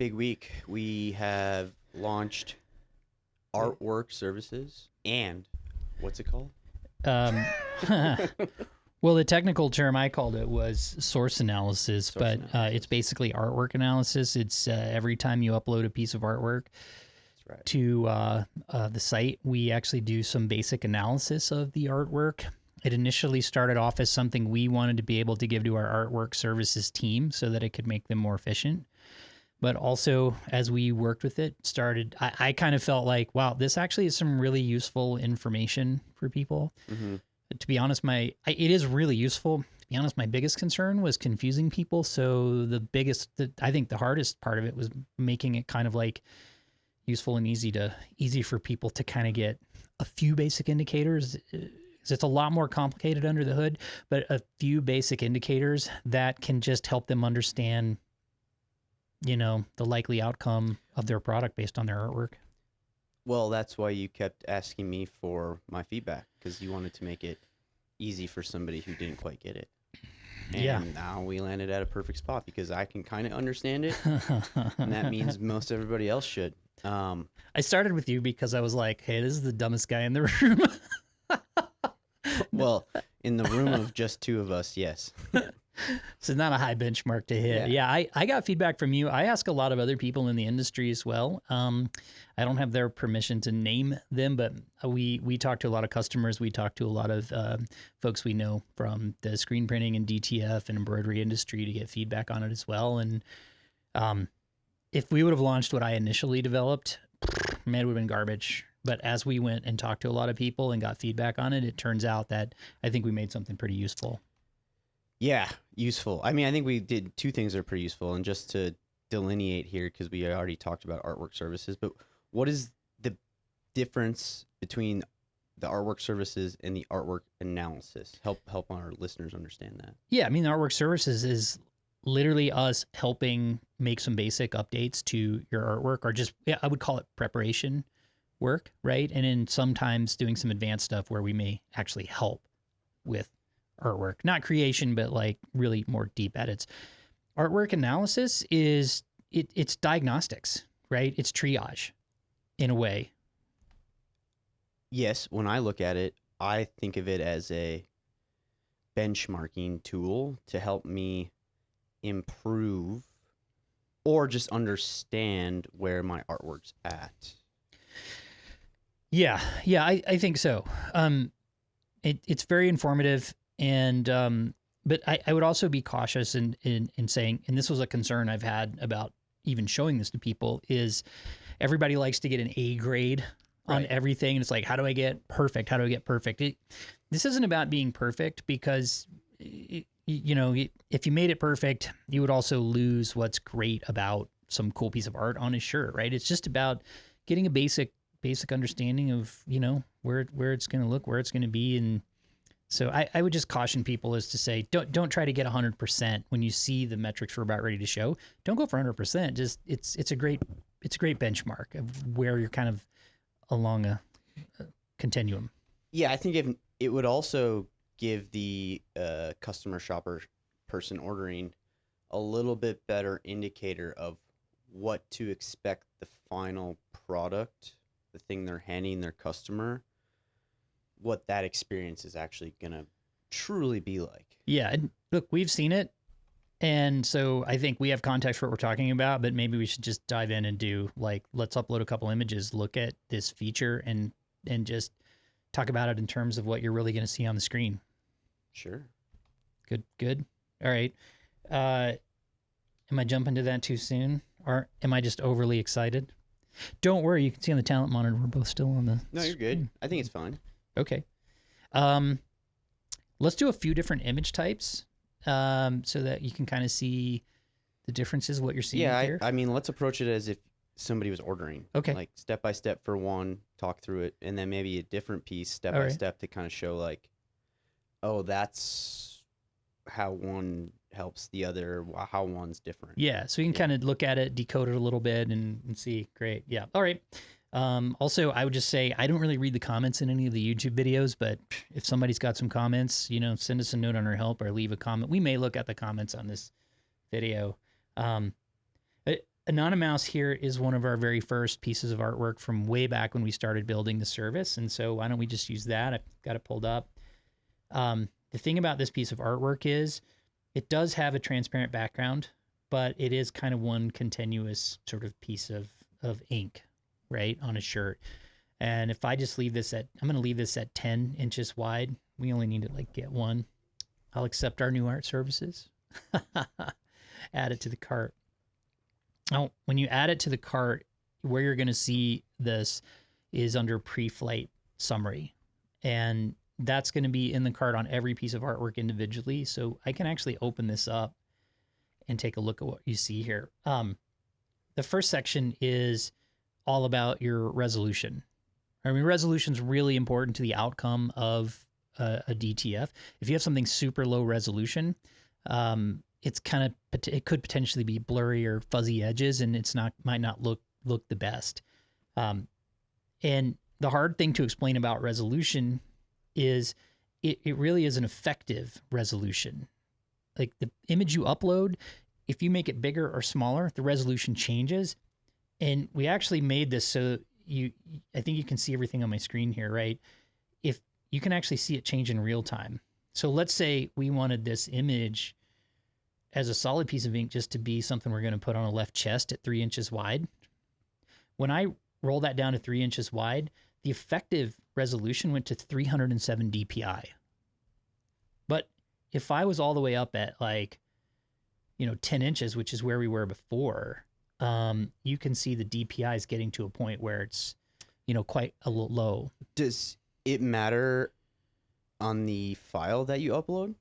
big week. We have launched artwork services and what's it called? Um, well, the technical term I called it was source analysis, but it's basically artwork analysis. It's every time you upload a piece of artwork to the site, we actually do some basic analysis of the artwork. It initially started off as something we wanted to be able to give to our artwork services team so that it could make them more efficient. But also, as we worked with it, I kind of felt like, wow, this actually is some really useful information for people. Mm-hmm. To be honest, it is really useful. To be honest, my biggest concern was confusing people. So I think the hardest part of it was making it kind of like useful and easy for people to kind of get a few basic indicators. It's a lot more complicated under the hood, but a few basic indicators that can just help them understand, the likely outcome of their product based on their artwork. Well, that's why you kept asking me for my feedback, because you wanted to make it easy for somebody who didn't quite get it. And now we landed at a perfect spot because I can kind of understand it, and that means most everybody else should. I started with you because I was like, hey, this is the dumbest guy in the room. Well, in the room of just two of us, yes. So not a high benchmark to hit. Yeah, I got feedback from you. I ask a lot of other people in the industry as well. I don't have their permission to name them, but we talk to a lot of customers. We talk to a lot of folks we know from the screen printing and DTF and embroidery industry to get feedback on it as well. And if we would have launched what I initially developed, man, it would have been garbage. But as we went and talked to a lot of people and got feedback on it, it turns out that I think we made something pretty useful. Yeah, useful. I mean, I think we did two things that are pretty useful. And just to delineate here, because we already talked about artwork services, but what is the difference between the artwork services and the artwork analysis? Help our listeners understand that. Yeah, I mean, the artwork services is literally us helping make some basic updates to your artwork, or just, I would call it preparation work, right? And then sometimes doing some advanced stuff where we may actually help with artwork, not creation, but like really more deep edits. Artwork analysis is it's diagnostics, right? It's triage in a way. Yes, when I look at it, I think of it as a benchmarking tool to help me improve or just understand where my artwork's at. Yeah, I think so. It's very informative, and but I would also be cautious in saying, and this was a concern I've had about even showing this to people, is everybody likes to get an A grade on everything, and it's like, how do I get perfect? How do I get perfect? This isn't about being perfect, because if you made it perfect, you would also lose what's great about some cool piece of art on a shirt, right? It's just about getting a basic understanding of, where it's going to look, where it's going to be. And so I would just caution people as to say, don't try to get 100% when you see the metrics we're about ready to show. Don't go for 100%. Just it's a great benchmark of where you're kind of along a continuum. Yeah, I think it would also give the customer, shopper, person ordering a little bit better indicator of what to expect the final product, the thing they're handing their customer, what that experience is actually going to truly be like. Yeah. And look, we've seen it. And so I think we have context for what we're talking about, but maybe we should just dive in and do, like, let's upload a couple images, look at this feature, and just talk about it in terms of what you're really going to see on the screen. Sure. Good. All right. Am I jumping to that too soon, or am I just overly excited? Don't worry, you can see on the talent monitor we're both still on the No, you're good. I think it's fine. Okay. Let's do a few different image types so that you can kind of see the differences, what you're seeing here. I mean, let's approach it as if somebody was ordering. Okay. Like step by step for one, talk through it, and then maybe a different piece step by step to kind of show, like, oh, that's how one helps the other, how one's different. Yeah, so you can kind of look at it, decode it a little bit, and see. Great. Yeah. All right. Also, I would just say I don't really read the comments in any of the YouTube videos, but if somebody's got some comments, send us a note on our help or leave a comment. We may look at the comments on this video. Anonymouse here is one of our very first pieces of artwork from way back when we started building the service. And so why don't we just use that? I've got it pulled up. The thing about this piece of artwork is it does have a transparent background, but it is kind of one continuous sort of piece of ink, right, on a shirt. And if I just leave this at, I'm going to leave this at 10 inches wide. We only need to like get one. I'll accept our new art services. Add it to the cart. Now, when you add it to the cart, where you're going to see this is under pre-flight summary. And that's going to be in the cart on every piece of artwork individually. So I can actually open this up and take a look at what you see here. The first section is all about your resolution. I mean, resolution is really important to the outcome of a DTF. If you have something super low resolution, it's it could potentially be blurry or fuzzy edges, and might not look the best. And the hard thing to explain about resolution is it really is an effective resolution. Like the image you upload, if you make it bigger or smaller, the resolution changes. And we actually made this so I think you can see everything on my screen here, right? If you can actually see it change in real time. So let's say we wanted this image as a solid piece of ink just to be something we're going to put on a left chest at 3 inches wide. When I roll that down to 3 inches wide, the effective resolution went to 307 DPI. But if I was all the way up at 10 inches, which is where we were before, you can see the DPI is getting to a point where it's, quite a little low. Does it matter on the file that you upload?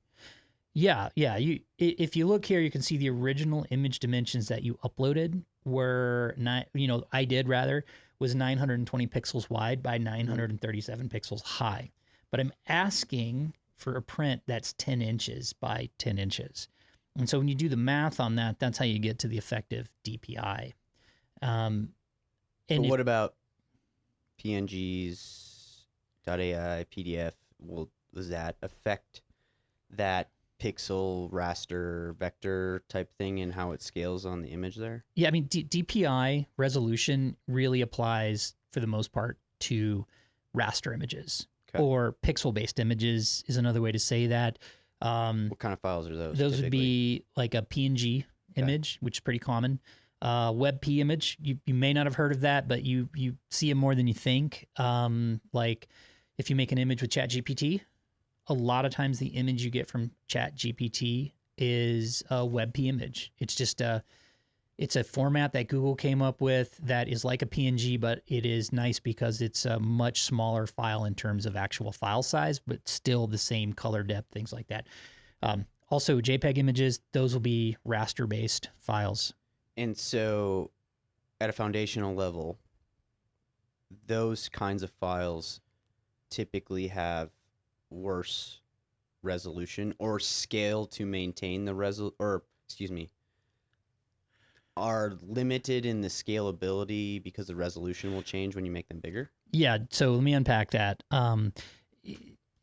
Yeah. If you look here, you can see the original image dimensions that you uploaded were was 920 pixels wide by 937 pixels high. But I'm asking for a print that's 10 inches by 10 inches. And so when you do the math on that, that's how you get to the effective DPI. And what about PNGs, .ai, PDF? Does that affect that pixel raster vector type thing and how it scales on the image there? Yeah, I mean, DPI resolution really applies for the most part to raster images. Okay. Or pixel-based images is another way to say that. What kind of files are those? Those typically would be like a PNG image, which is pretty common. WebP image, you may not have heard of that, but you see it more than you think. Like if you make an image with ChatGPT, a lot of times the image you get from ChatGPT is a WebP image. It's just it's a format that Google came up with that is like a PNG, but it is nice because it's a much smaller file in terms of actual file size, but still the same color depth, things like that. Also, JPEG images, those will be raster-based files. And so at a foundational level, those kinds of files typically have worse resolution or scale to maintain the are limited in the scalability because the resolution will change when you make them bigger? Yeah, so let me unpack that.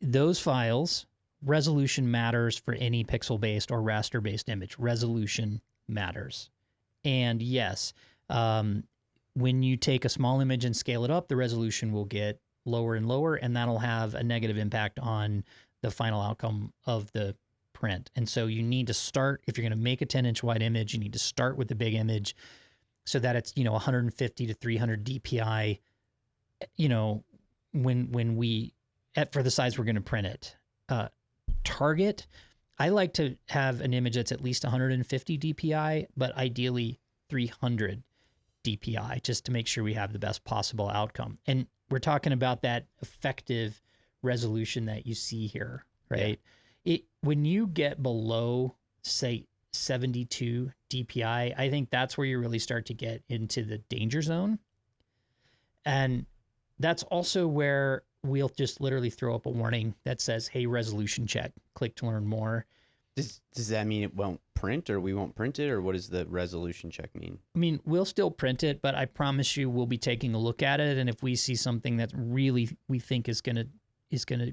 Those files, resolution matters for any pixel-based or raster-based image. Resolution matters. And yes, when you take a small image and scale it up, the resolution will get lower and lower, and that'll have a negative impact on the final outcome of the print. And so you need to start, if you're going to make a 10-inch wide image, you need to start with the big image so that it's, 150 to 300 DPI, when we, for the size we're going to print it. Target, I like to have an image that's at least 150 DPI, but ideally 300 DPI, just to make sure we have the best possible outcome. And we're talking about that effective resolution that you see here, right? Yeah. When you get below, say, 72 DPI, I think that's where you really start to get into the danger zone. And that's also where we'll just literally throw up a warning that says, hey, resolution check, click to learn more. Does that mean it won't print, or we won't print it, or what does the resolution check mean? I mean, we'll still print it, but I promise you we'll be taking a look at it. And if we see something that really we think is gonna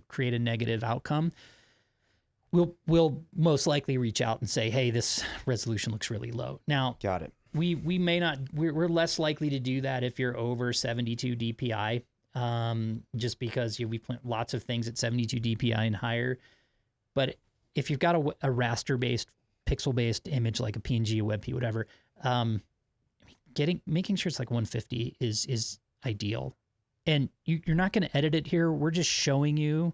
create a negative outcome, we'll most likely reach out and say, hey, this resolution looks really low. Now, got it. we may not, we're less likely to do that if you're over 72 DPI, just because we print lots of things at 72 DPI and higher. But if you've got a raster based, pixel based image like a PNG, a WebP, whatever, making sure it's like 150 is ideal. And you're not going to edit it here. We're just showing you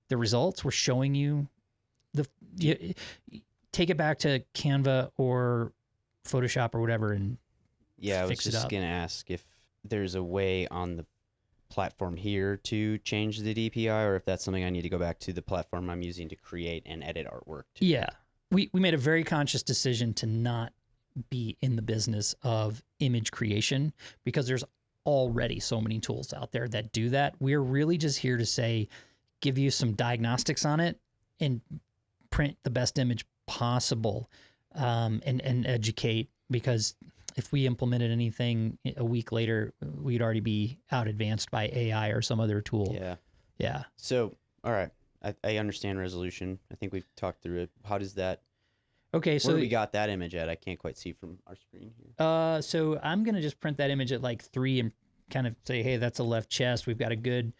the results. We're showing you take it back to Canva or Photoshop or whatever and I was fix it just up. going to ask if there's a way on the platform here to change the DPI, or if that's something I need to go back to the platform I'm using to create and edit artwork to. Yeah. We made a very conscious decision to not be in the business of image creation because there's already so many tools out there that do that. We're really just here to say, give you some diagnostics on it and print the best image possible, and educate, because if we implemented anything a week later, we'd already be out advanced by AI or some other tool. Yeah. So, all right. I understand resolution. I think we've talked through it. How does that... Okay, so where do we got that image at? I can't quite see from our screen here. So I'm going to just print that image at like 3 and kind of say, hey, that's a left chest. We've got a good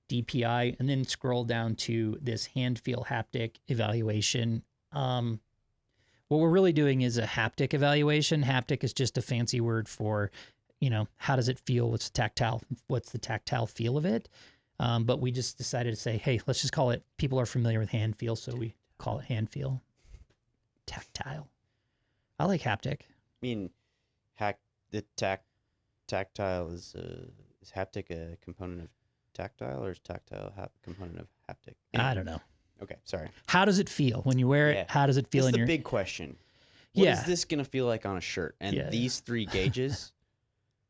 DPI, and then scroll down to this hand feel haptic evaluation. What we're really doing is a haptic evaluation. Haptic is just a fancy word for, how does it feel? What's the tactile feel of it? But we just decided to say, hey, let's just call it, people are familiar with hand feel, so we call it hand feel. Tactile. I like haptic. I mean, tactile is haptic a component of tactile, or is tactile a component of haptic? I don't know. Okay, sorry. How does it feel when you wear it? How does it feel That's in the your... big question. What is this going to feel like on a shirt? And these 3 gauges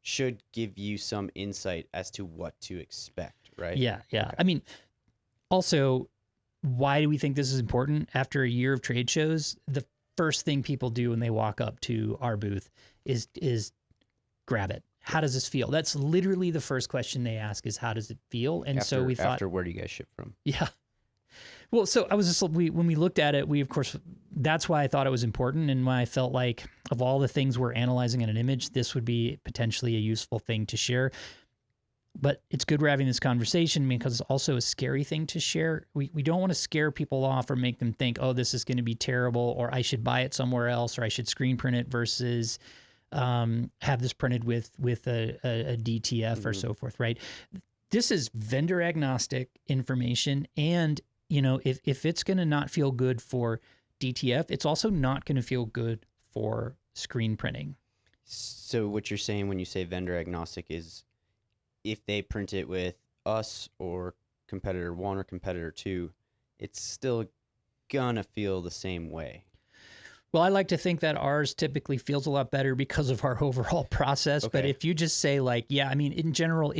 should give you some insight as to what to expect, right? Yeah. Okay. I mean, also, why do we think this is important? After a year of trade shows, the first thing people do when they walk up to our booth is grab it. How does this feel? That's literally the first question they ask, is how does it feel? And so we thought, where do you guys ship from? Yeah. Well, so I was just, when we looked at it, we, of course, that's why I thought it was important. And why I felt like of all the things we're analyzing in an image, this would be potentially a useful thing to share. But it's good we're having this conversation because it's also a scary thing to share. We don't want to scare people off or make them think, oh, this is going to be terrible, or I should buy it somewhere else, or I should screen print it versus have this printed with a DTF or so forth, right? This is vendor agnostic information. And, if it's going to not feel good for DTF, it's also not going to feel good for screen printing. So what you're saying when you say vendor agnostic is, if they print it with us or competitor 1 or competitor 2, it's still gonna feel the same way. Well, I like to think that ours typically feels a lot better because of our overall process. Okay. But if you just say in general,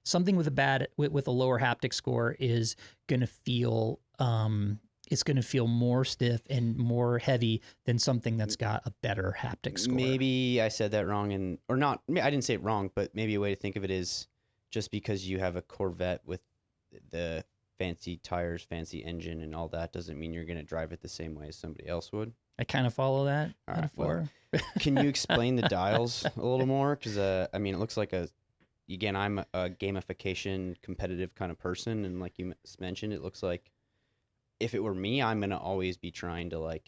something with a lower haptic score is gonna feel it's going to feel more stiff and more heavy than something that's got a better haptic score. Maybe I said that wrong, or not. I didn't say it wrong, but maybe a way to think of it is, just because you have a Corvette with the fancy tires, fancy engine, and all that, doesn't mean you're going to drive it the same way as somebody else would. I kind of follow that metaphor. Well, can you explain the dials a little more? Because it looks like I'm a gamification, competitive kind of person, and like you mentioned, it looks like, if it were me, I'm going to always be trying to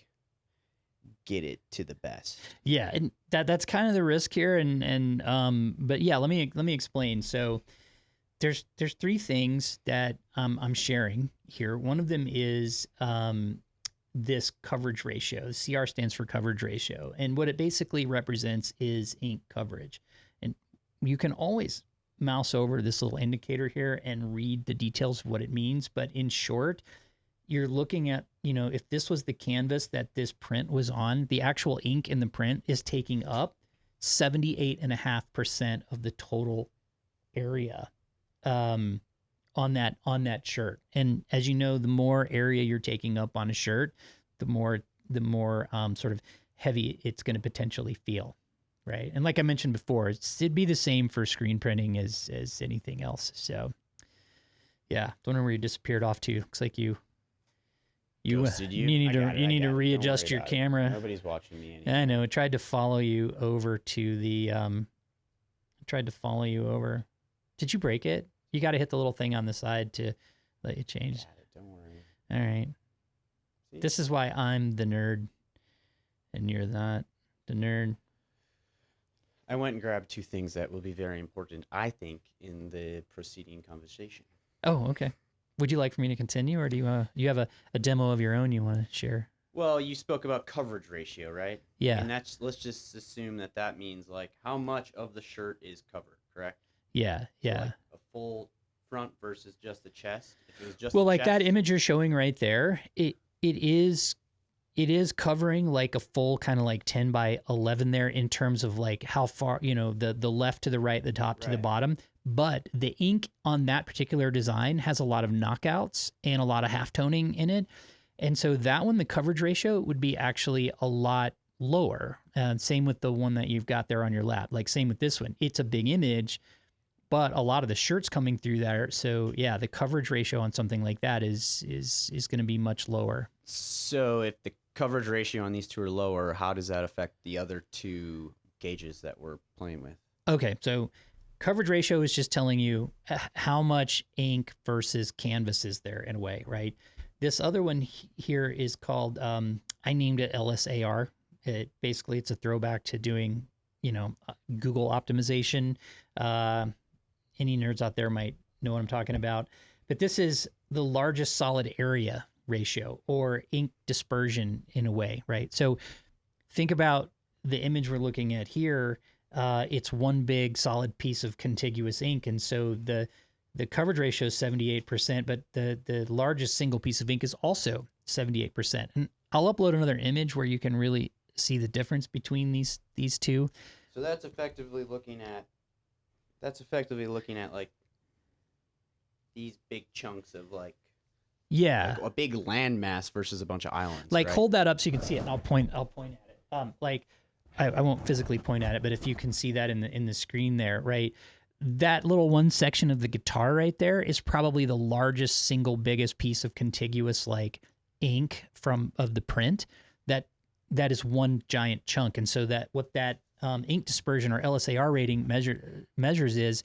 get it to the best. Yeah. And that's kind of the risk here. But yeah, let me explain. So there's 3 things that I'm sharing here. One of them is this coverage ratio. CR stands for coverage ratio. And what it basically represents is ink coverage. And you can always mouse over this little indicator here and read the details of what it means. But in short, you're looking at, if this was the canvas that this print was on, the actual ink in the print is taking up 78.5% of the total area on that shirt. And as you know, the more area you're taking up on a shirt, the more sort of heavy it's going to potentially feel, right? And like I mentioned before, it'd be the same for screen printing as anything else. So yeah, don't know where you disappeared off to. Looks like you You Ghosted you? need I to got it, you I need to got it. Don't readjust worry your about it. camera. Nobody's watching me anymore. I know. I tried to follow you over to the Did you break it? You got to hit the little thing on the side to let you change. Got it, don't worry. All right. See? This is why I'm the nerd and you're not the nerd. I went and grabbed two things that will be very important, I think, in the proceeding conversation. Oh, okay. Would you like for me to continue, or do you have a demo of your own you want to share? Well, you spoke about coverage ratio, right? Yeah. And let's just assume that means like how much of the shirt is covered, correct? Yeah. So, Yeah. like a full front versus just the chest. If it was just Well, the like that chest, image you're showing right there, it is covering like a full kind of like 10 by 11 there in terms of like how far, the left to the right, the top to the Right. bottom. But the ink on that particular design has a lot of knockouts and a lot of halftoning in it. And so that one, the coverage ratio would be actually a lot lower. Same with the one that you've got there on your lap. Like same with this one. It's a big image, but a lot of the shirt's coming through there. So yeah, the coverage ratio on something like that is going to be much lower. So if the coverage ratio on these two are lower, how does that affect the other two gauges that we're playing with? Okay, so coverage ratio is just telling you how much ink versus canvas is there in a way, right? This other one here is called, I named it LSAR. Basically, it's a throwback to doing, Google optimization. Any nerds out there might know what I'm talking about. But this is the largest solid area ratio, or ink dispersion in a way, right? So think about the image we're looking at here. It's one big solid piece of contiguous ink, and so the coverage ratio is 78%, but the largest single piece of ink is also 78%. And I'll upload another image where you can really see the difference between these two. So that's effectively looking at like these big chunks of like a big land mass versus a bunch of islands. Like right? hold that up so you can see it, and I'll point at it. I won't physically point at it, but if you can see that in the screen there, right? That little one section of the guitar right there is probably the largest single biggest piece of contiguous like ink of the print. That is one giant chunk, and so what that ink dispersion or LSAR rating measures is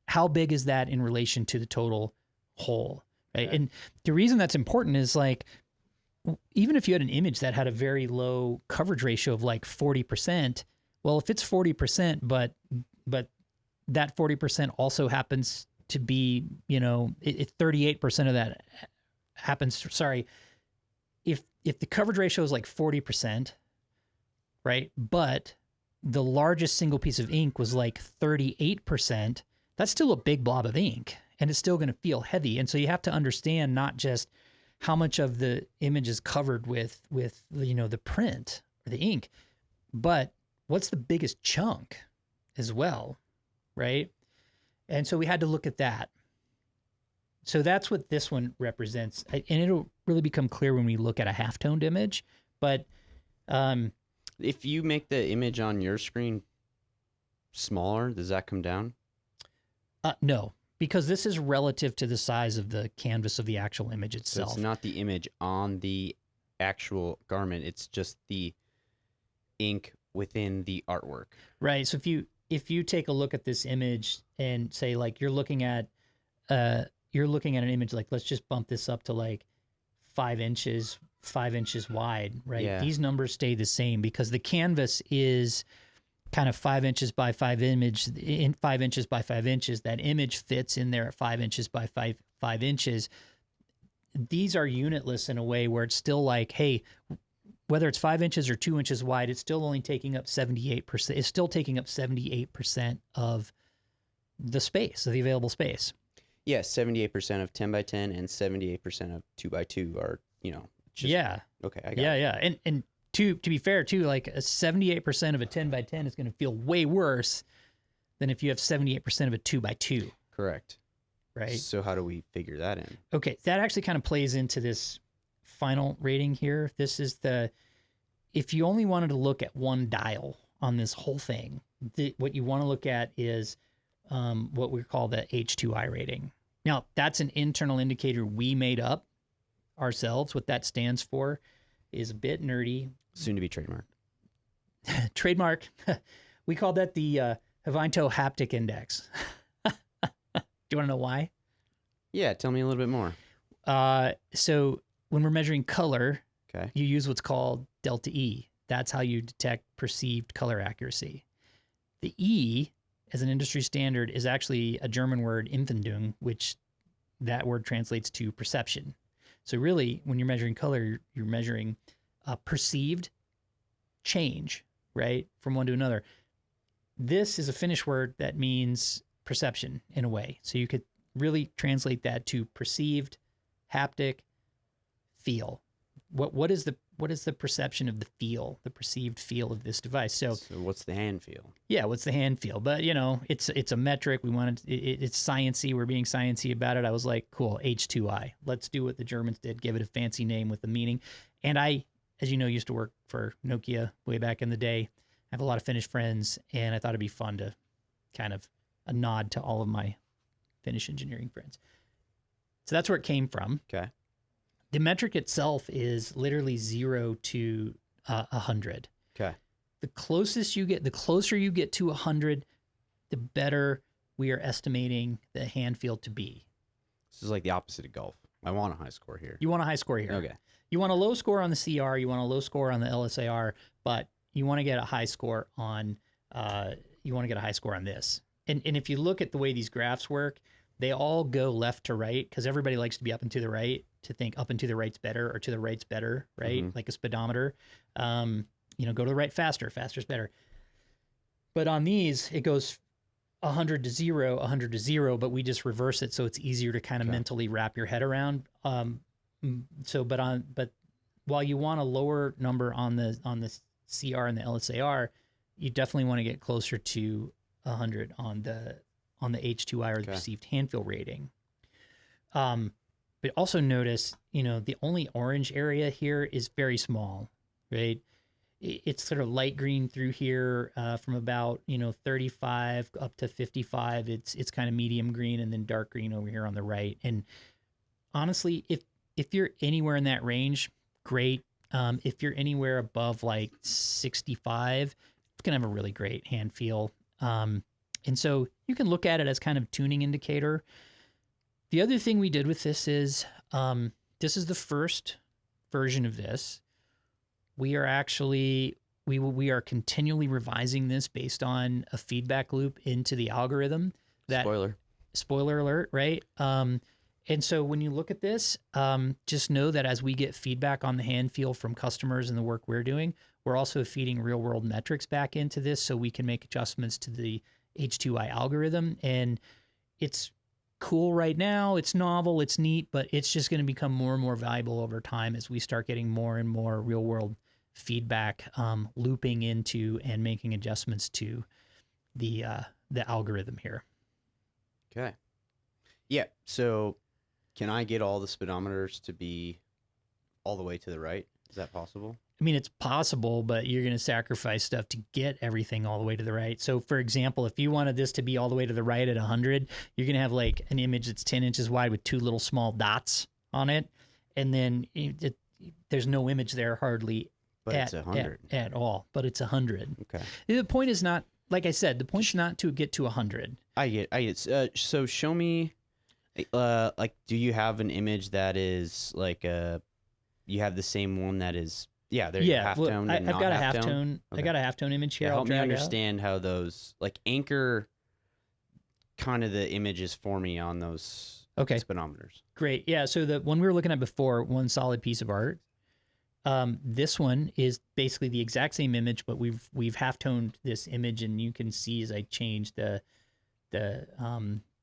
how big is that in relation to the total whole, right? Okay. And the reason that's important is like, even if you had an image that had a very low coverage ratio of like 40%, well, if it's 40%, but that 40% also happens to be, 38% of that happens, sorry, if the coverage ratio is like 40%, right? But the largest single piece of ink was like 38%, that's still a big blob of ink, and it's still going to feel heavy. And so you have to understand not just how much of the image is covered with the print or the ink, but what's the biggest chunk as well, right? And so we had to look at that. So that's what this one represents, and it'll really become clear when we look at a half-toned image. But if you make the image on your screen smaller, does that come down? No, because this is relative to the size of the canvas of the actual image itself. So it's not the image on the actual garment; it's just the ink within the artwork. Right. So if you take a look at this image and say like you're looking at an image, like let's just bump this up to like 5 inches wide, right? Yeah. These numbers stay the same because the canvas is kind of 5 inches by 5 inches by 5 inches. That image fits in there at 5 inches by 5 inches. These are unitless in a way where it's still like, hey, whether it's 5 inches or 2 inches wide, it's still only taking up 78%. It's still taking up 78% of the space, of the available space. Yes, 78% of 10 by 10 and 78% of 2 by 2 are, just, yeah. Okay, I got it. Yeah. And to be fair too, like a 78% of a 10 by 10 is going to feel way worse than if you have 78% of a 2 by 2. Correct. Right. So how do we figure that in? Okay, that actually kind of plays into this final rating here. This is if you only wanted to look at one dial on this whole thing, what you want to look at is what we call the H2I rating. Now, that's an internal indicator we made up ourselves. What that stands for is a bit nerdy. Soon to be trademarked. Trademark. We call that the Havinto Haptic Index. Do you want to know why? Yeah, tell me a little bit more. So when we're measuring color, Okay. you use what's called delta E. That's how you detect perceived color accuracy. The E, as an industry standard, is actually a German word, Empfindung, which that word translates to perception. So really, when you're measuring color, you're measuring perceived change, right, from one to another. This is a Finnish word that means perception in a way. So you could really translate that to perceived, haptic, feel. What is the perception of the feel, the perceived feel of this device? So what's the hand feel? Yeah, what's the hand feel? But it's a metric. We wanted it's sciencey. We're being sciencey about it. I was like, cool, H2I. Let's do what the Germans did. Give it a fancy name with a meaning. And I, as you know, used to work for Nokia way back in the day. I have a lot of Finnish friends, and I thought it'd be fun to kind of a nod to all of my Finnish engineering friends. So that's where it came from. Okay. The metric itself is literally 0 to 100. Okay. The closer you get to 100, the better we are estimating the hand feel to be. This is like the opposite of golf. I want a high score here. You want a high score here. Okay. You want a low score on the CR. You want a low score on the LSAR, but you want to get a high score on. You want to get a high score on this. And if you look at the way these graphs work, they all go left to right because everybody likes to be up and to the right, to think up and to the right's better or to the right's better, right? Mm-hmm. Like a speedometer. Go to the right faster. Faster's better. But on these, it goes 100 to 0, 100 to 0, but we just reverse it so it's easier to kind of mentally wrap your head around. But while you want a lower number on the CR and the LSAR, you definitely want to get closer to 100 on the H2I or the perceived hand feel rating. But also notice, the only orange area here is very small, right? It's sort of light green through here from about 35 up to 55. It's kind of medium green, and then dark green over here on the right. And honestly, if you're anywhere in that range, great. If you're anywhere above like 65, it's gonna have a really great hand feel. And so you can look at it as kind of tuning indicator. The other thing we did with this is this is the first version of this. We are actually we are continually revising this based on a feedback loop into the algorithm. That spoiler alert, right? And so when you look at this, just know that as we get feedback on the hand feel from customers and the work we're doing, we're also feeding real world metrics back into this so we can make adjustments to the H2I algorithm. And it's cool right now. It's novel. It's neat, but it's just going to become more and more valuable over time as we start getting more and more real world feedback looping into and making adjustments to the algorithm here. Okay. Yeah. So can I get all the speedometers to be all the way to the right? Is that possible? I mean, it's possible, but you're going to sacrifice stuff to get everything all the way to the right. So, for example, if you wanted this to be all the way to the right at 100, you're going to have like an image that's 10 inches wide with two little small dots on it. And then there's no image there hardly it's 100 at all, but it's 100. Okay. The point is not, like I said, the point's not to get to 100. I get. So show me, like, do you have an image that is like you have the same one that is, there you go, halftone. Well, I've got a halftone. Okay. I got a halftone image here. Help me understand how those anchor kind of the images for me on those speedometers. Great. Yeah. So the one we were looking at before, one solid piece of art. This one is basically the exact same image, but we've halftoned this image, and you can see as I change the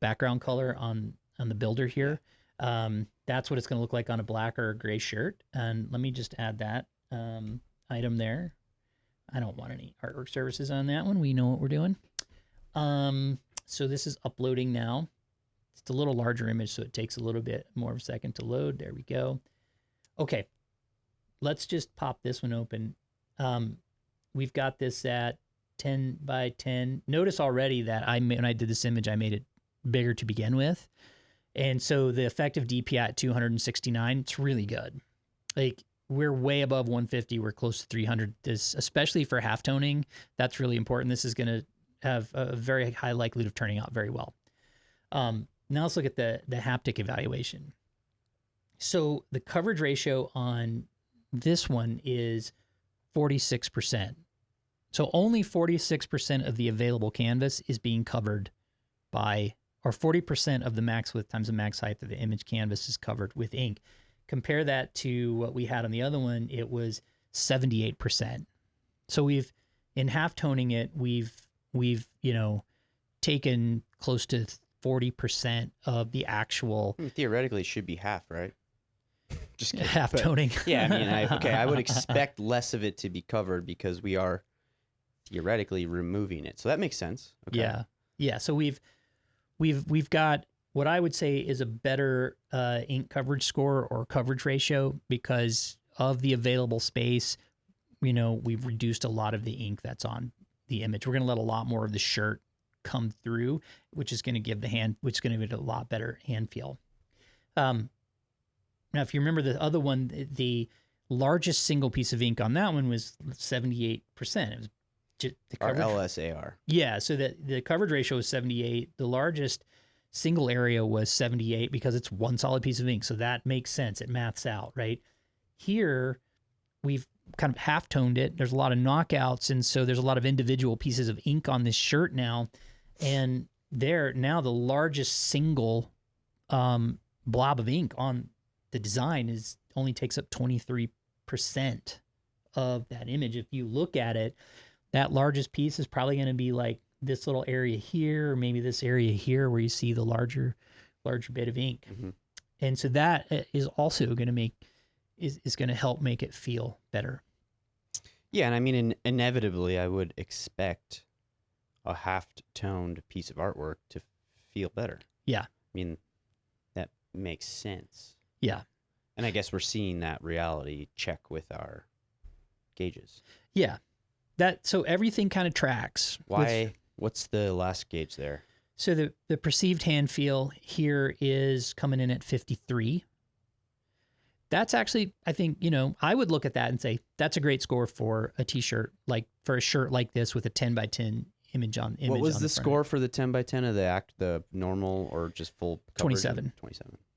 background color on the builder here. That's what it's going to look like on a black or a gray shirt. And let me just add that item there. I don't want any artwork services on that one. We know what we're doing. So this is uploading now. It's a little larger image, so it takes a little bit more of a second to load. There we go. Okay. Let's just pop this one open. We've got this at 10 by 10. Notice already that when I did this image, I made it bigger to begin with. And so the effective DPI at 269, it's really good. Like we're way above 150. We're close to 300. This, especially for half toning, that's really important. This is going to have a very high likelihood of turning out very well. Now let's look at the haptic evaluation. So the coverage ratio on this one is 46%. So only 46% of the available canvas is being covered by, or 40% of the max width times the max height of the image canvas is covered with ink. Compare that to what we had on the other one, it was 78%. So we've, in half toning it, we've, taken close to 40% of the actual. Theoretically, it should be half, right? Just kidding. Half toning. Yeah, I mean, I would expect less of it to be covered because we are theoretically removing it. So that makes sense. Okay. Yeah. So we've got what I would say is a better ink coverage score or coverage ratio because of the available space. We've reduced a lot of the ink that's on the image. We're going to let a lot more of the shirt come through, which is going to give which is going to give it a lot better hand feel. Now, if you remember the other one, the largest single piece of ink on that one was 78%. It was just the coverage. Our LSAR. Yeah, so the coverage ratio was 78. The largest single area was 78 because it's one solid piece of ink. So that makes sense. It maths out, right? Here, we've kind of half-toned it. There's a lot of knockouts, and so there's a lot of individual pieces of ink on this shirt now. And now the largest single blob of ink on the design only takes up 23% of that image. If you look at it, that largest piece is probably going to be like this little area here, or maybe this area here where you see the larger bit of ink. Mm-hmm. And so that is also going to is going to help make it feel better. Yeah, and I mean, inevitably, I would expect a half-toned piece of artwork to feel better. Yeah. I mean, that makes sense. Yeah. And I guess we're seeing that reality check with our gauges. Yeah. So everything kind of tracks. Why? What's the last gauge there? So the perceived hand feel here is coming in at 53. That's actually, I think, I would look at that and say, that's a great score for a t-shirt, like for a shirt like this with a 10x10 image on image. What was the score for the 10x10 of the normal or just full coverage?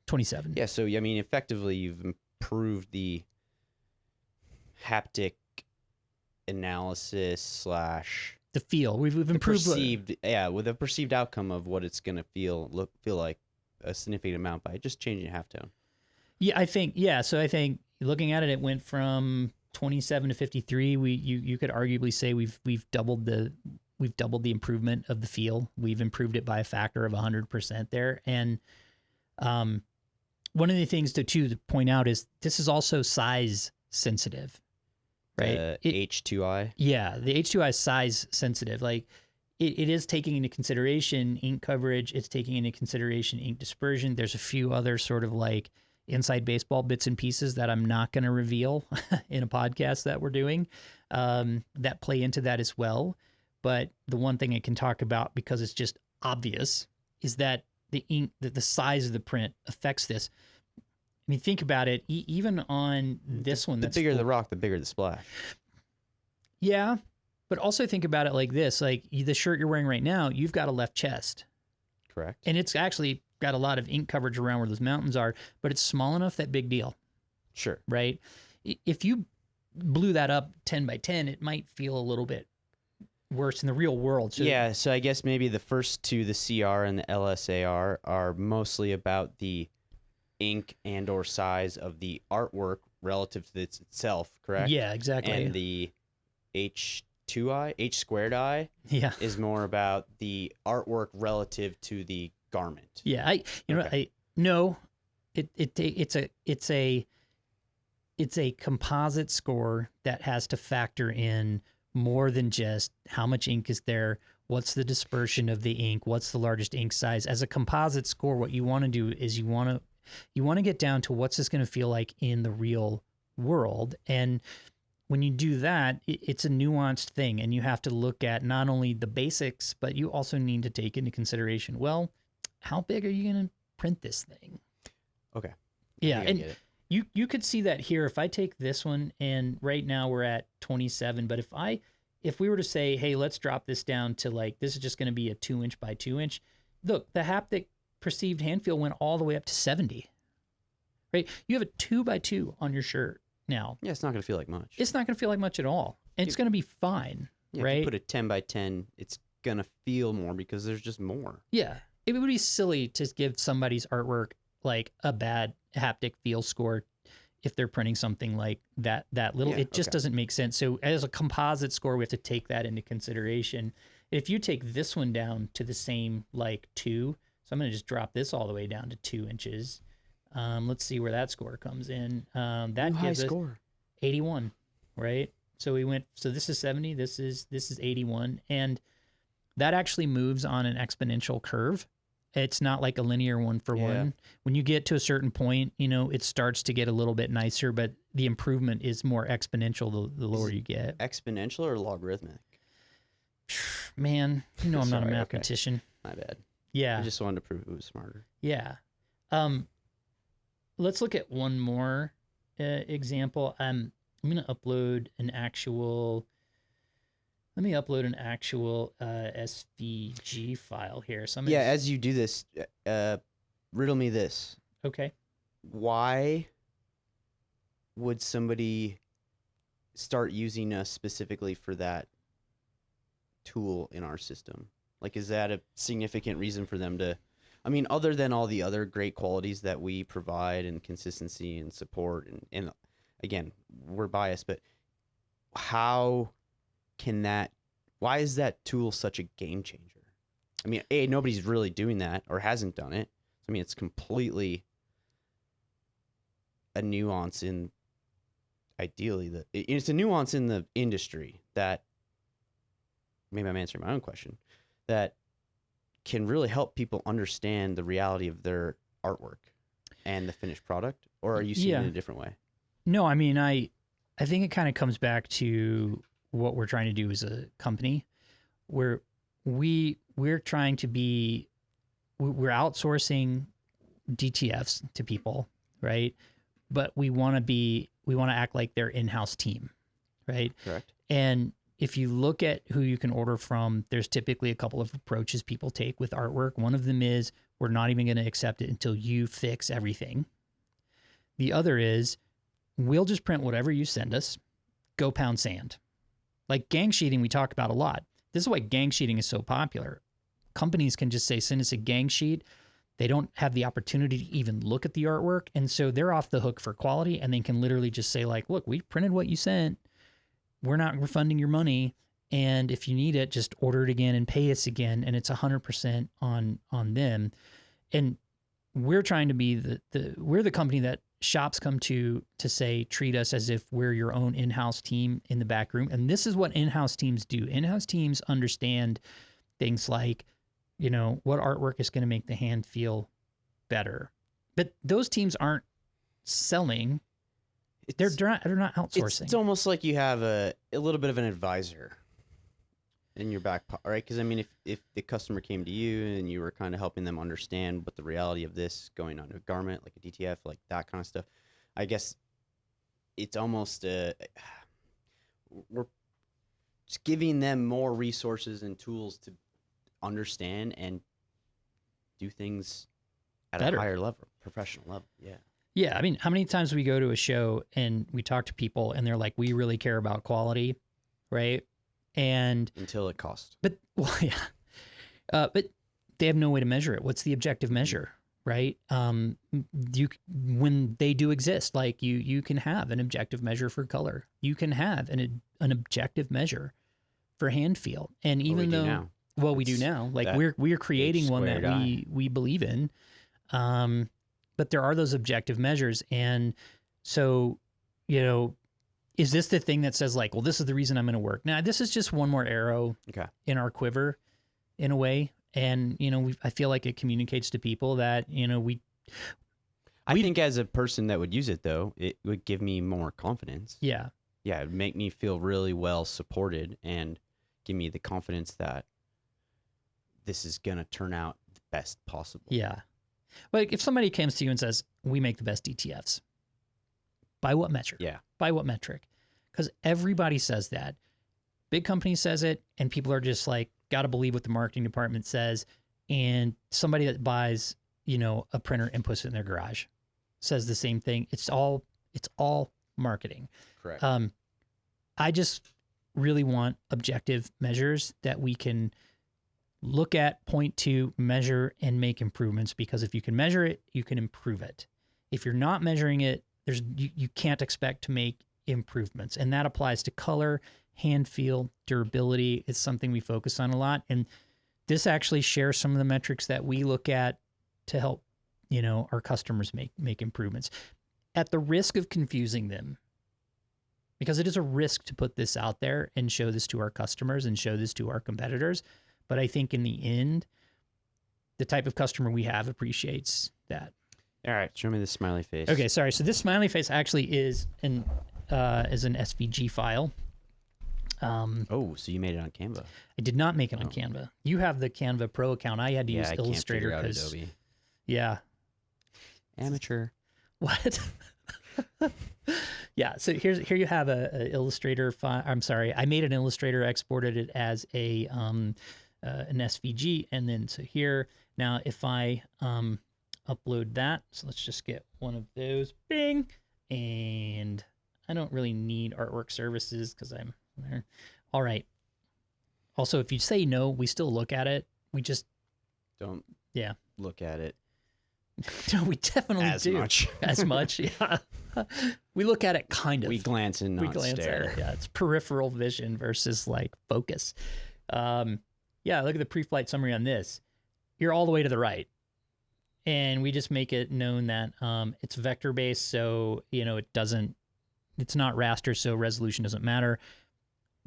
27. Yeah, so I mean, effectively, you've improved the haptic analysis / the feel. We've improved with a perceived outcome of what it's gonna feel like a significant amount by just changing halftone. Yeah, I think So I think looking at it, it went from 27 to 53. You could arguably say we've doubled the improvement of the feel. We've improved it by a factor of 100% there, and one of the things to point out is this is also size sensitive, right? H2I. Yeah, the H2I is size sensitive. Like it is taking into consideration ink coverage. It's taking into consideration ink dispersion. There's a few other sort of like inside baseball bits and pieces that I'm not going to reveal in a podcast that we're doing that play into that as well. But the one thing I can talk about, because it's just obvious, is that the ink, the size of the print affects this. I mean, think about it. Even on this one, the bigger the rock, the bigger the splash. Yeah, but also think about it like this: like the shirt you're wearing right now, you've got a left chest, correct? And it's actually got a lot of ink coverage around where those mountains are, but it's small enough that big deal. Sure. Right. If you blew that up 10x10, it might feel a little bit worse in the real world. So yeah, so I guess maybe the first two, the CR and the LSAR, are mostly about the ink and or size of the artwork relative to itself, correct? Yeah, exactly. And the H2I, H squared I, is more about the artwork relative to the garment. Yeah, it's a composite score that has to factor in more than just how much ink is there, what's the dispersion of the ink, what's the largest ink size. As a composite score, what you want to do is you want to get down to what's this going to feel like in the real world. And when you do that, it's a nuanced thing, and you have to look at not only the basics, but you also need to take into consideration, well, how big are you going to print this thing. Okay. Yeah, I think I get it. you could see that here. If I take this one, and right now we're at 27, but if we were to say, hey, let's drop this down to like, this is just going to be a 2-inch by 2-inch. Look, the haptic perceived hand feel went all the way up to 70. Right? You have a 2x2 on your shirt now. Yeah, it's not going to feel like much. It's not going to feel like much at all. And it's going to be fine. Yeah, right? If you put a 10 by 10, it's going to feel more because there's just more. Yeah. It would be silly to give somebody's artwork like a bad haptic feel score if they're printing something like that little. It just doesn't make sense. So as a composite score, we have to take that into consideration. If you take this one down to the same like 2, so I'm going to just drop this all the way down to 2 inches. Let's see where that score comes in. That gives us 81, right? So this is 70, this is 81, and that actually moves on an exponential curve. It's not like a linear 1-for-1. When you get to a certain point, it starts to get a little bit nicer, but the improvement is more exponential the lower you get. Exponential or logarithmic? Man, I'm not a mathematician. Okay. My bad. Yeah. I just wanted to prove it was smarter. Yeah. Let's look at one more example. I'm going to upload an actual... Let me upload an actual SVG file here. So as you do this, riddle me this. Okay. Why would somebody start using us specifically for that tool in our system? Like, is that a significant reason for them to... I mean, other than all the other great qualities that we provide and consistency and support, and again, we're biased, but why is that tool such a game changer? I mean, nobody's really doing that or hasn't done it. I mean, it's completely a nuance it's a nuance in the industry that, maybe I'm answering my own question, that can really help people understand the reality of their artwork and the finished product. Or are you seeing it a different way? No, I mean, I think it kind of comes back to what we're trying to do as a company, where we're trying to be, we're outsourcing DTFs to people, right? But we want to act like their in-house team, right? Correct. And if you look at who you can order from, there's typically a couple of approaches people take with artwork. One of them is, we're not even going to accept it until you fix everything. The other is, we'll just print whatever you send us, go pound sand. Like gang sheeting, we talk about a lot. This is why gang sheeting is so popular. Companies can just say, send us a gang sheet. They don't have the opportunity to even look at the artwork. And so they're off the hook for quality, and they can literally just say like, look, we printed what you sent. We're not refunding your money. And if you need it, just order it again and pay us again. And it's 100% on them. And we're trying to be we're the company that shops come to say, treat us as if we're your own in-house team in the back room. And this is what in-house teams do. In-house teams understand things like, what artwork is going to make the hand feel better. But those teams aren't selling. They're not outsourcing. It's almost like you have a little bit of an advisor in your back pocket, right? Because I mean, if the customer came to you and you were kind of helping them understand what the reality of this going on a garment, like a DTF, like that kind of stuff, I guess it's almost we're just giving them more resources and tools to understand and do things at better. A higher level, professional level. Yeah. Yeah. I mean, how many times we go to a show and we talk to people and they're like, we really care about quality, right? And until it costs. But but they have no way to measure it. What's the objective measure, right? When they do exist, like you can have an objective measure for color. You can have an objective measure for hand feel. And even we do now, like we're creating one that we believe in. But there are those objective measures. And so, is this the thing that says like, well, this is the reason I'm going to work? Now, this is just one more arrow in our quiver in a way. And, I feel like it communicates to people that, I think as a person that would use it, though, it would give me more confidence. Yeah. Yeah. It'd make me feel really well supported and give me the confidence that this is going to turn out the best possible. Yeah. Like if somebody comes to you and says, we make the best DTFs, by what measure? Yeah. By what metric? Because everybody says that. Big company says it, and people are just like, got to believe what the marketing department says. And somebody that buys, a printer and puts it in their garage says the same thing. It's all marketing. Correct. I just really want objective measures that we can look at, point to, measure, and make improvements. Because if you can measure it, you can improve it. If you're not measuring it, you can't expect to make improvements. And that applies to color, hand feel, durability. It's something we focus on a lot. And this actually shares some of the metrics that we look at to help, our customers make improvements. At the risk of confusing them, because it is a risk to put this out there and show this to our customers and show this to our competitors. But I think in the end, the type of customer we have appreciates that. All right, show me the smiley face. Okay, sorry. So this smiley face actually is an SVG file. Oh, so you made it on Canva? I did not make it on Canva. You have the Canva Pro account. I had to use Illustrator because, yeah, amateur. What? Yeah. So here you have a Illustrator file. I'm sorry, I made an Illustrator, exported it as an SVG, and then so here now if I upload that, so let's just get one of those, bing, and I don't really need artwork services because I'm there. All right. Also, if you say no, we still look at it. We just don't look at it. No, we definitely do. As much. Yeah. We look at it kind of. We glance and not stare. At it. Yeah, it's peripheral vision versus like focus. Yeah, look at the pre-flight summary on this. You're all the way to the right. And we just make it known that it's vector-based, so, it's not raster, so resolution doesn't matter.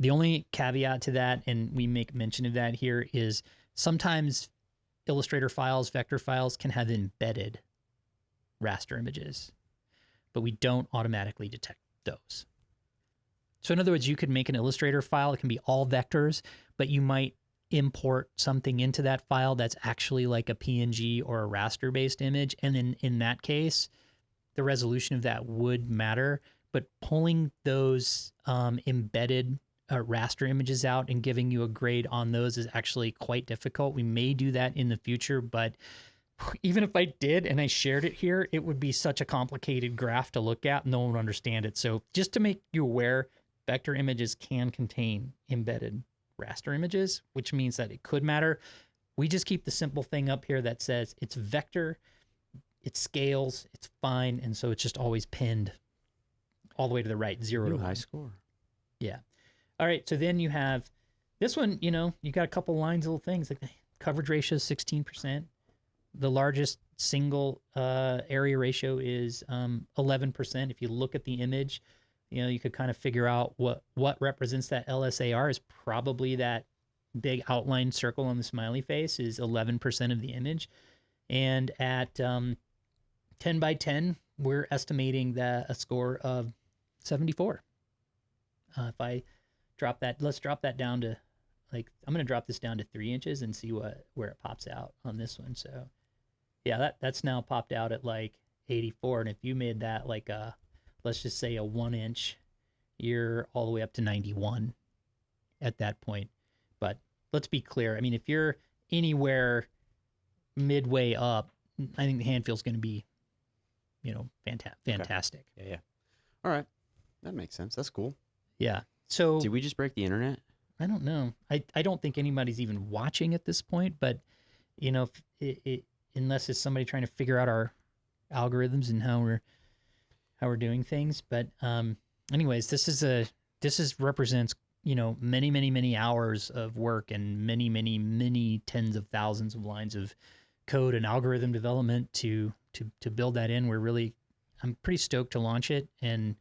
The only caveat to that, and we make mention of that here, is sometimes Illustrator files, vector files, can have embedded raster images, but we don't automatically detect those. So in other words, you could make an Illustrator file, it can be all vectors, but you might import something into that file that's actually like a PNG or a raster-based image, and then in that case, the resolution of that would matter, but pulling those embedded raster images out and giving you a grade on those is actually quite difficult. We may do that in the future, but even if I did and I shared it here, it would be such a complicated graph to look at. No one would understand it. So just to make you aware, vector images can contain embedded raster images, which means that it could matter. We just keep the simple thing up here that says it's vector, it scales, it's fine, and so it's just always pinned all the way to the right, 0 to 1. High score. Yeah. All right, so then you have this one, you got a couple lines, little things, like the coverage ratio is 16%. The largest single area ratio is 11%. If you look at the image, you could kind of figure out what represents that LSAR is probably that big outline circle on the smiley face is 11% of the image. And at 10 by 10, we're estimating that a score of 74. If I drop that, let's drop that down to I'm going to drop this down to 3 inches and see where it pops out on this one. So yeah, that's now popped out at like 84. And if you made that like let's just say a 1 inch, you're all the way up to 91 at that point. But let's be clear. I mean, if you're anywhere midway up, I think the hand feel is going to be, fantastic. Okay. Yeah. All right. That makes sense. That's cool. Yeah. So did we just break the internet? I don't know. I don't think anybody's even watching at this point, but if unless it's somebody trying to figure out our algorithms and how we're doing things. But anyways, this represents many I'm of work and many tens of thousands of lines of code and algorithm development to build that in. I'm pretty stoked to launch it, and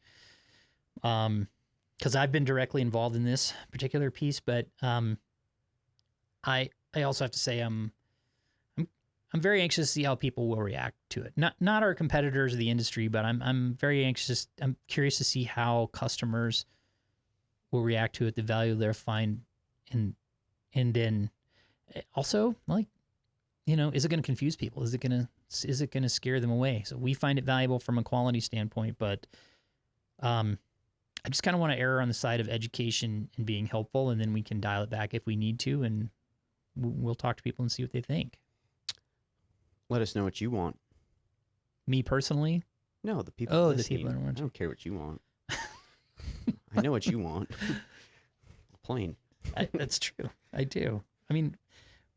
because I've been directly involved in this particular piece, but I also have to say I'm very anxious to see how people will react to it. Not our competitors or the industry, but I'm very anxious. I'm curious to see how customers will react to it, the value they'll find, and then also is it going to confuse people? Is it going to is it going to scare them away? So we find it valuable from a quality standpoint, but I just kind of want to err on the side of education and being helpful, and then we can dial it back if we need to, and we'll talk to people and see what they think. Let us know what you want. Me personally? No, the people. Oh, listening. the people that want. I don't care what you want. I know what you want. Plain. That's true. I do. I mean,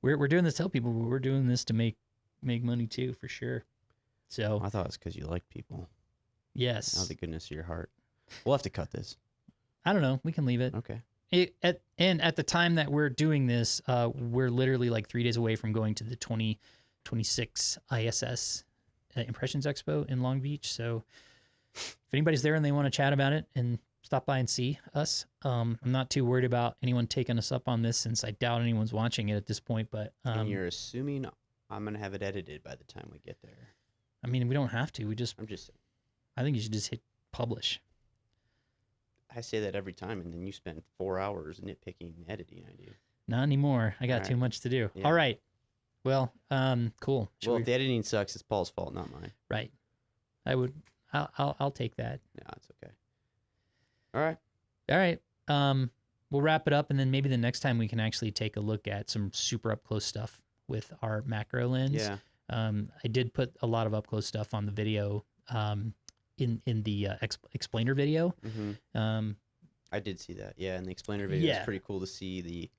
we're doing this to help people, but we're doing this to make money too, for sure. So I thought it's because you like people. Yes. Out of the goodness of your heart. We'll have to cut this. I don't know. We can leave it. Okay. At the time that we're doing this, we're literally like 3 days away from going to the 2026 ISS Impressions Expo in Long Beach. So if anybody's there and they want to chat about it and stop by and see us, I'm not too worried about anyone taking us up on this, since I doubt anyone's watching it at this point. But and you're assuming I'm going to have it edited by the time we get there. I mean, we don't have to. I'm just saying. I think you should just hit publish. I say that every time, and then you spend 4 hours nitpicking editing I do. Not anymore. I got All too right. much to do. Yeah. All right. Well, cool. Well, if the editing sucks, it's Paul's fault, not mine. Right. I'll take that. No, it's okay. All right. All right. We'll wrap it up, and then maybe the next time we can actually take a look at some super up close stuff with our macro lens. Yeah. I did put a lot of up close stuff on the video, in the explainer video. Mm-hmm. I did see that. Yeah, and the explainer video is Yeah. pretty cool to see the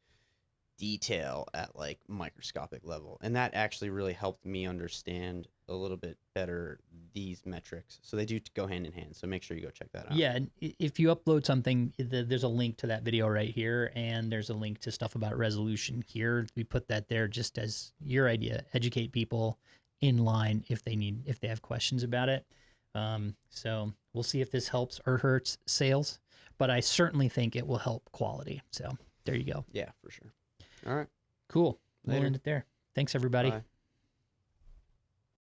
detail at like microscopic level, and that actually really helped me understand a little bit better these metrics. So they do go hand in hand. So make sure you go check that out. Yeah, and if you upload something, there's a link to that video right here, and there's a link to stuff about resolution here. We put that there just as your idea, educate people in line if they have questions about it. So we'll see if this helps or hurts sales, but I certainly think it will help quality. So there you go. Yeah, for sure. All right. Cool. Later. We'll end it there. Thanks, everybody. Bye.